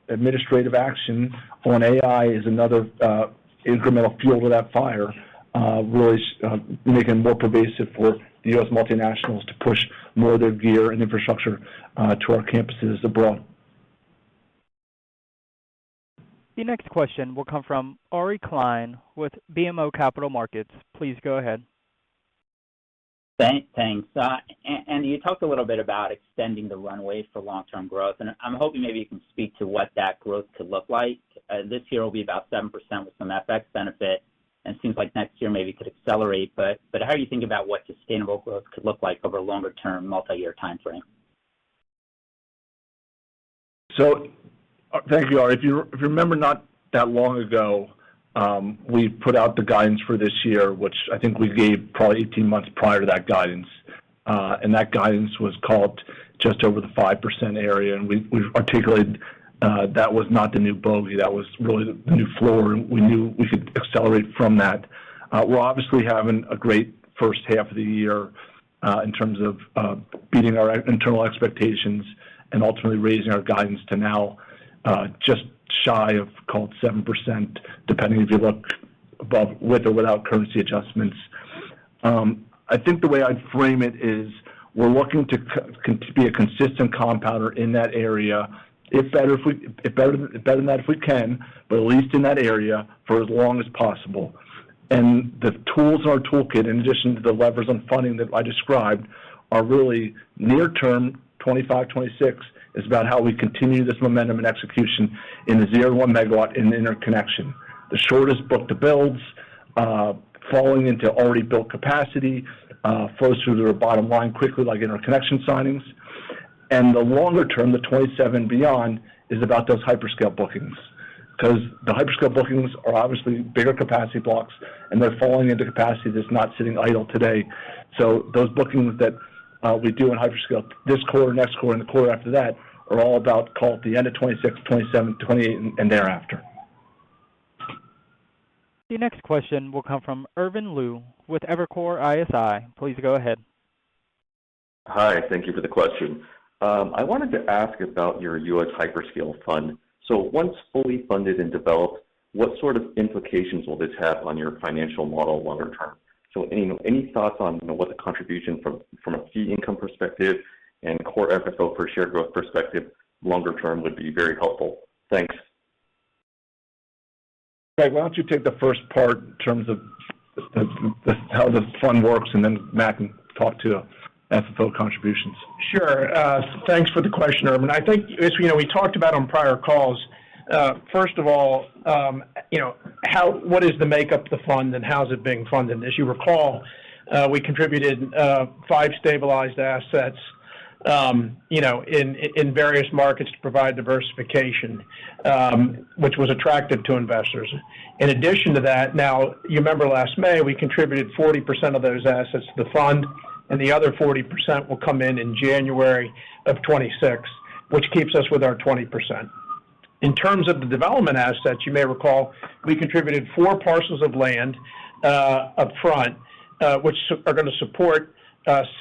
administrative action on AI is another incremental fuel to that fire, really making it more pervasive for the U.S. multinationals to push more of their gear and infrastructure to our campuses abroad. The next question will come from Ari Klein with BMO Capital Markets. Please go ahead. Thanks. And you talked a little bit about extending the runway for long-term growth, and I'm hoping maybe you can speak to what that growth could look like. This year will be about 7% with some FX benefit, and it seems like next year maybe could accelerate. But how do you think about what sustainable growth could look like over a longer-term, multi-year time frame? So, thank you, Ari. If you remember not that long ago, we put out the guidance for this year, which I think we gave probably 18 months prior to that guidance. And that guidance was called just over the 5% area. And we articulated that was not the new bogey. That was really the new floor. And we knew we could accelerate from that. We're obviously having a great first half of the year in terms of beating our internal expectations and ultimately raising our guidance to now just shy of called 7%, depending if you look above with or without currency adjustments. I think the way I'd frame it is we're looking to be a consistent compounder in that area, if better than that if we can, but at least in that area for as long as possible. And the tools in our toolkit, in addition to the levers on funding that I described, are really near-term, 25, 26, is about how we continue this momentum and execution in the 0 to 1 megawatt in the interconnection. The shortest book to builds, falling into already built capacity, flows through to the bottom line quickly like interconnection signings. And the longer term, the 27 beyond, is about those hyperscale bookings. Because the hyperscale bookings are obviously bigger capacity blocks, and they're falling into capacity that's not sitting idle today. So those bookings that we do in hyperscale this quarter, next quarter, and the quarter after that are all about, call it the end of 26, 27, 28, and thereafter. The next question will come from Irvin Liu with Evercore ISI. Please go ahead. Hi, thank you for the question. I wanted to ask about your U.S. hyperscale fund. So once fully funded and developed, what sort of implications will this have on your financial model longer term? So any thoughts on what the contribution from a fee income perspective and core FFO per share growth perspective longer term would be very helpful. Thanks. Greg, why don't you take the first part in terms of how the fund works, and then Matt can talk to FFO contributions. Sure. Thanks for the question, Urban. I think, as we talked about on prior calls, first of all, what is the makeup of the fund and how is it being funded? As you recall, we contributed 5 stabilized assets, in various markets to provide diversification, which was attractive to investors. In addition to that, now, you remember last May, we contributed 40% of those assets to the fund, and the other 40% will come in January of 26, which keeps us with our 20%. In terms of the development assets, you may recall we contributed 4 parcels of land up front, which are going to support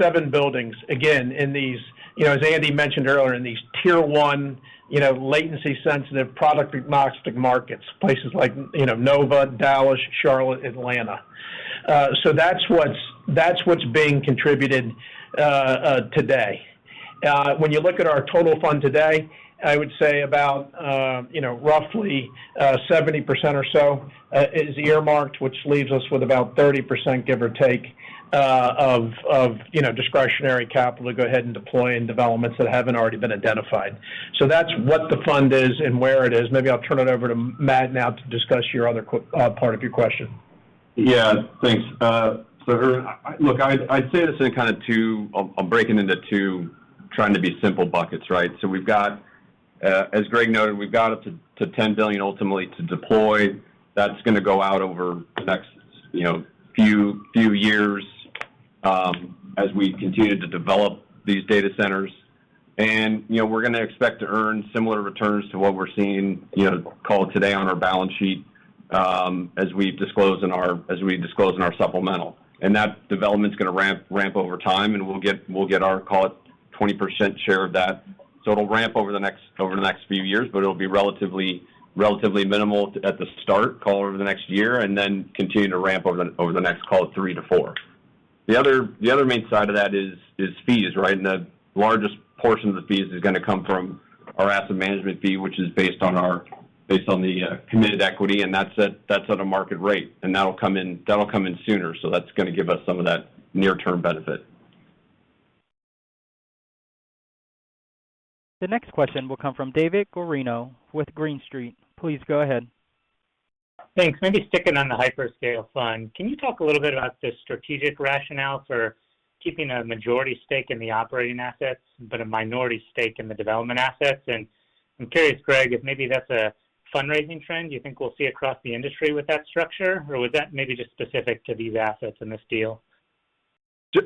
7 buildings, again, in these, as Andy mentioned earlier, in these tier 1, latency-sensitive, product-agnostic markets, places like, Nova, Dallas, Charlotte, Atlanta. So that's what's being contributed today. When you look at our total fund today, I would say about, roughly 70% or so is earmarked, which leaves us with about 30%, give or take, of discretionary capital to go ahead and deploy in developments that haven't already been identified. So that's what the fund is and where it is. Maybe I'll turn it over to Matt now to discuss your other part of your question. Yeah, thanks. So, look, I'd say this in kind of I'll break it into 2, trying to be simple buckets, right? So we've got, as Greg noted, we've got up to $10 billion ultimately to deploy. That's going to go out over the next, few years as we continue to develop these data centers. And, we're going to expect to earn similar returns to what we're seeing, call it today on our balance sheet, as we disclose in our supplemental. And that development's going to ramp over time, and we'll get our, call it, 20% share of that. So it'll ramp over the next few years, but it'll be relatively minimal at the start, call it over the next year, and then continue to ramp over the next, call it, 3 to 4. The other main side of that is fees, right? And the largest portion of the fees is going to come from our asset management fee, which is based on the committed equity, and that's at a market rate, and that'll come in sooner. So that's going to give us some of that near-term benefit. The next question will come from David Guarino with Green Street. Please go ahead. Thanks. Maybe sticking on the hyperscale fund, can you talk a little bit about the strategic rationale for keeping a majority stake in the operating assets, but a minority stake in the development assets? And I'm curious, Greg, if maybe that's a fundraising trend you think we'll see across the industry with that structure, or was that maybe just specific to these assets in this deal?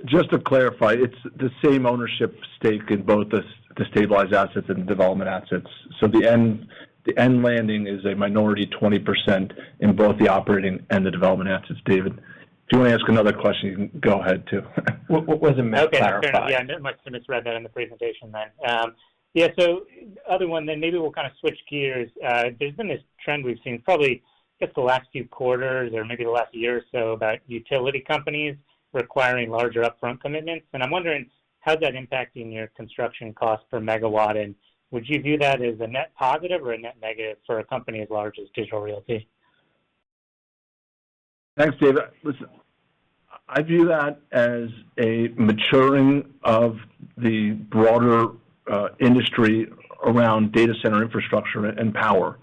Just to clarify, it's the same ownership stake in both the stabilized assets and the development assets. So the end landing is a minority 20% in both the operating and the development assets. David, if you want to ask another question, you can go ahead too. What wasn't meant okay, clarified? Yeah, I must have misread that in the presentation then. So other one, then maybe we'll kind of switch gears. There's been this trend we've seen probably, I guess, the last few quarters or maybe the last year or so about utility companies requiring larger upfront commitments. And I'm wondering, how's that impacting your construction cost per megawatt? And would you view that as a net positive or a net negative for a company as large as Digital Realty? Thanks, David. Listen, I view that as a maturing of the broader industry around data center infrastructure and power.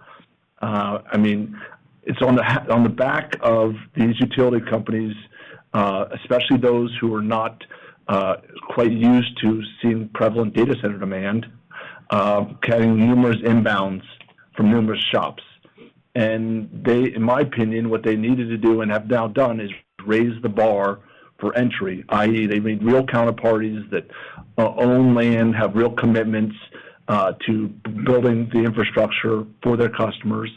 I mean, it's on the back of these utility companies, especially those who are not quite used to seeing prevalent data center demand, getting numerous inbounds from numerous shops. And they, in my opinion, what they needed to do and have now done is raise the bar for entry, i.e. they need real counterparties that own land, have real commitments to building the infrastructure for their customers.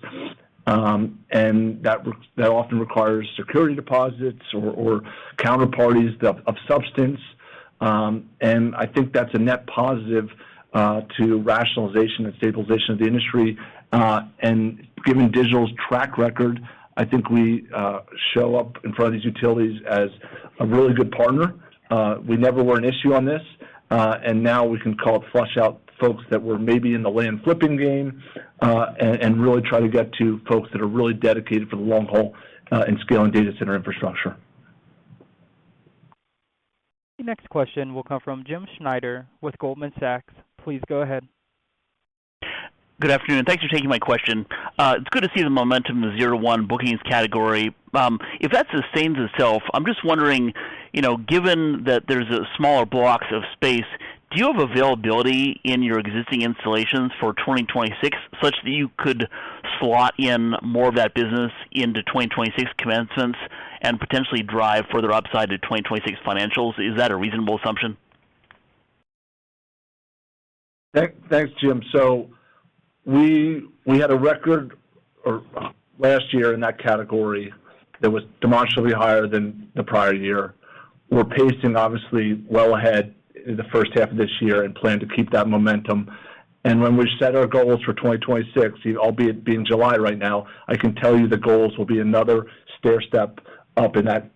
And that often requires security deposits or counterparties of substance. And I think that's a net positive to rationalization and stabilization of the industry. And given Digital's track record, I think we show up in front of these utilities as a really good partner. We never were an issue on this, and now we can call it flush out folks that were maybe in the land flipping game and really try to get to folks that are really dedicated for the long haul in scaling data center infrastructure. The next question will come from Jim Schneider with Goldman Sachs. Please go ahead. Good afternoon. Thanks for taking my question. It's good to see the momentum in the 0 to 1 bookings category. if that sustains itself, I'm just wondering, given that there's a smaller blocks of space, do you have availability in your existing installations for 2026 such that you could slot in more of that business into 2026 commencements and potentially drive further upside to 2026 financials? Is that a reasonable assumption? Thanks, Jim. So we had a record last year in that category that was demonstrably higher than the prior year. We're pacing, obviously, well ahead in the first half of this year and plan to keep that momentum. And when we set our goals for 2026, albeit being July right now, I can tell you the goals will be another stair step up in that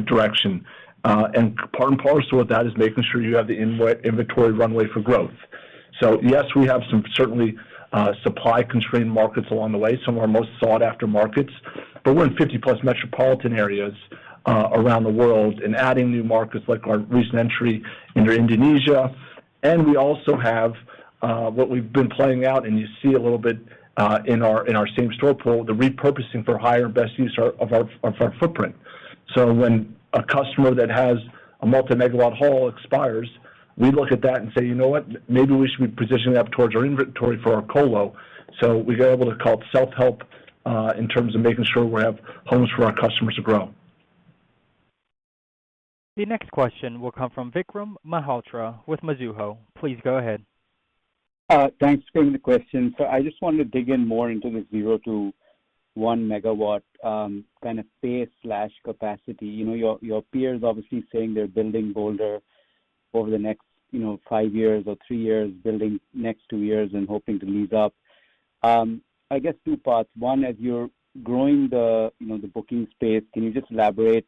direction. And part and parcel of that is making sure you have the inventory runway for growth. So yes, we have some certainly supply-constrained markets along the way, some of our most sought-after markets, but we're in 50-plus metropolitan areas around the world and adding new markets like our recent entry into Indonesia. And we also have what we've been playing out, and you see a little bit in our same-store pool, the repurposing for higher and best use of our footprint. So when a customer that has a multi-megawatt hall expires, we look at that and say, you know what, maybe we should be positioning that towards our inventory for our colo. So we got able to call it self-help in terms of making sure we have homes for our customers to grow. The next question will come from Vikram Malhotra with Mizuho. Please go ahead. Thanks for taking the question. So I just wanted to dig in more into the 0 to 1 megawatt kind of pace/capacity. Your peers obviously saying they're building bolder over the next 5 years or 3 years, building next 2 years and hoping to lease up. I guess two parts. One, as you're growing the booking space, can you just elaborate?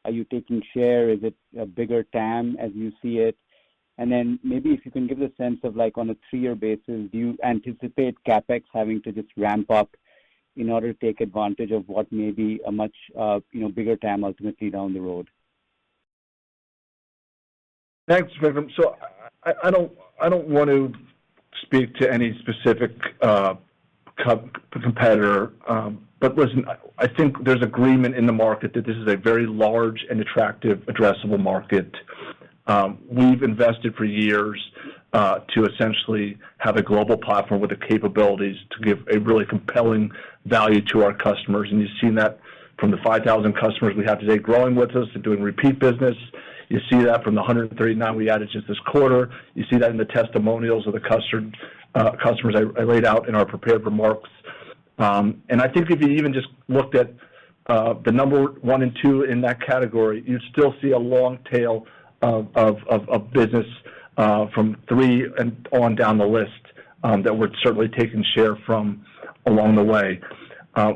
Are you taking share? Is it a bigger TAM as you see it? And then maybe if you can give a sense of like on a 3-year basis, do you anticipate CapEx having to just ramp up in order to take advantage of what may be a much bigger TAM ultimately down the road? Thanks, Vikram. So I don't want to speak to any specific competitor, but listen, I think there's agreement in the market that this is a very large and attractive addressable market. We've invested for years to essentially have a global platform with the capabilities to give a really compelling value to our customers, and you've seen that from the 5,000 customers we have today growing with us and doing repeat business. You see that from the 139 we added just this quarter. You see that in the testimonials of the customers I laid out in our prepared remarks. And I think if you even just looked at the number 1 and 2 in that category, you'd still see a long tail of business from 3 and on down the list that we're certainly taking share from along the way.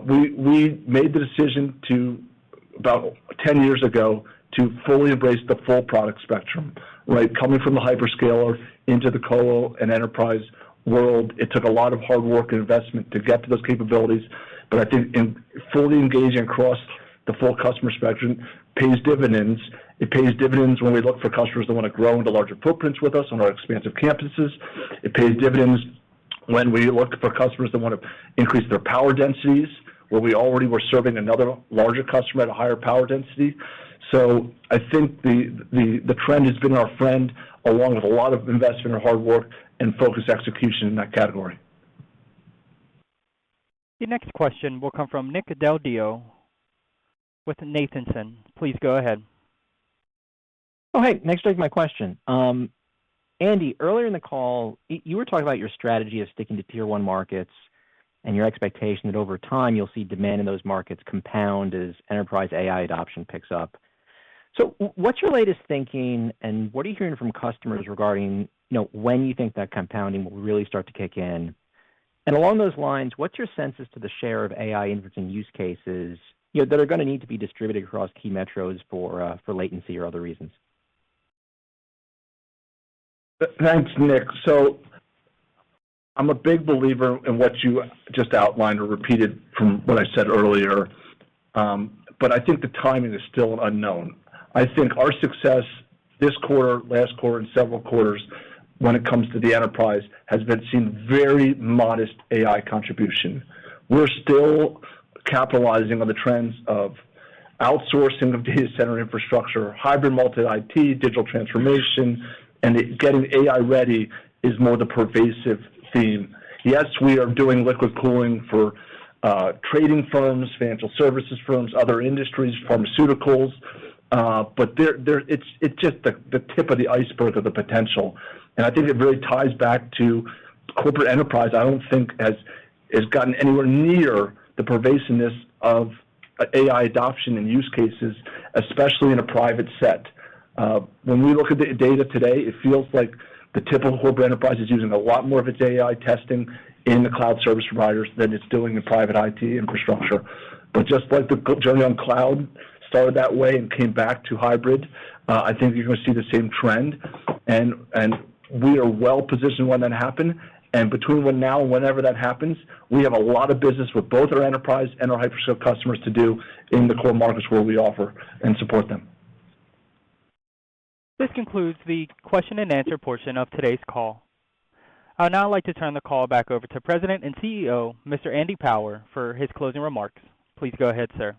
We made the decision about 10 years ago to fully embrace the full product spectrum, right? Coming from the hyperscaler into the colo and enterprise world, it took a lot of hard work and investment to get to those capabilities, but I think in fully engaging across the full customer spectrum pays dividends. It pays dividends when we look for customers that want to grow into larger footprints with us on our expansive campuses. It pays dividends when we look for customers that want to increase their power densities, where we already were serving another larger customer at a higher power density. So I think the trend has been our friend, along with a lot of investment and hard work and focused execution in that category. The next question will come from Nick Del Dio with Nathanson. Please go ahead. Oh, hey, thanks for taking my question. Andy, earlier in the call, you were talking about your strategy of sticking to Tier 1 markets and your expectation that over time you'll see demand in those markets compound as enterprise AI adoption picks up. So what's your latest thinking, and what are you hearing from customers regarding when you think that compounding will really start to kick in? And along those lines, what's your sense as to the share of AI inferencing use cases that are going to need to be distributed across key metros for latency or other reasons? Thanks, Nick. So I'm a big believer in what you just outlined or repeated from what I said earlier, but I think the timing is still an unknown. I think our success this quarter, last quarter, and several quarters when it comes to the enterprise has been seeing very modest AI contribution. We're still capitalizing on the trends of outsourcing of data center infrastructure, hybrid multi-IT, digital transformation, and getting AI ready is more the pervasive theme. Yes, we are doing liquid cooling for trading firms, financial services firms, other industries, pharmaceuticals, but it's just the tip of the iceberg of the potential. And I think it really ties back to corporate enterprise. I don't think has gotten anywhere near the pervasiveness of AI adoption and use cases, especially in a private set. When we look at the data today, it feels like the typical corporate enterprise is using a lot more of its AI testing in the cloud service providers than it's doing in private IT infrastructure. But just like the journey on cloud started that way and came back to hybrid, I think you're going to see the same trend. And we are well positioned when that happens. And between now and whenever that happens, we have a lot of business with both our enterprise and our hyperscale customers to do in the core markets where we offer and support them. This concludes the question and answer portion of today's call. I would now like to turn the call back over to President and CEO, Mr. Andy Power, for his closing remarks. Please go ahead, sir.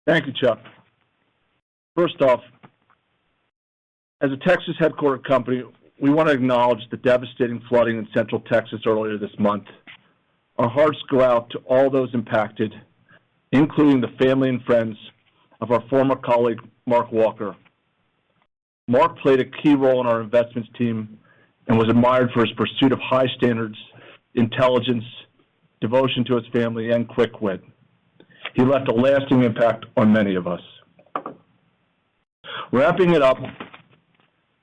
Thank you, Chuck. First off, as a Texas headquartered company, we want to acknowledge the devastating flooding in Central Texas earlier this month. Our hearts go out to all those impacted, including the family and friends of our former colleague, Mark Walker. Mark played a key role in our investments team and was admired for his pursuit of high standards, intelligence, devotion to his family, and quick wit. He left a lasting impact on many of us. Wrapping it up,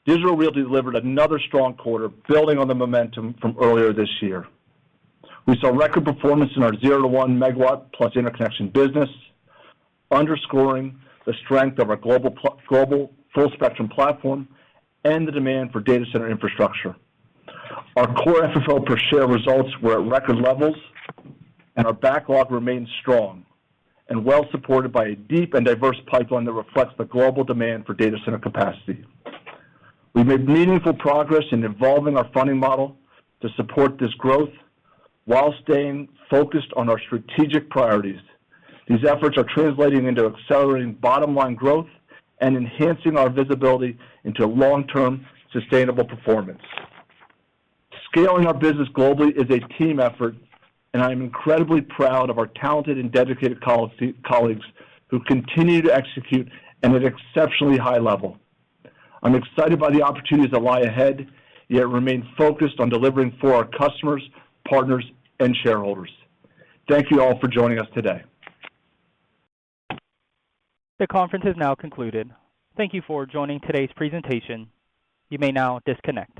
Digital Realty delivered another strong quarter, building on the momentum from earlier this year. We saw record performance in our 0 to 1 megawatt plus interconnection business, underscoring the strength of our global full spectrum platform and the demand for data center infrastructure. Our core FFO per share results were at record levels, and our backlog remains strong and well supported by a deep and diverse pipeline that reflects the global demand for data center capacity. We've made meaningful progress in evolving our funding model to support this growth while staying focused on our strategic priorities. These efforts are translating into accelerating bottom line growth and enhancing our visibility into long-term sustainable performance. Scaling our business globally is a team effort, and I am incredibly proud of our talented and dedicated colleagues who continue to execute at an exceptionally high level. I'm excited by the opportunities that lie ahead, yet remain focused on delivering for our customers, partners, and shareholders. Thank you all for joining us today. The conference is now concluded. Thank you for joining today's presentation. You may now disconnect.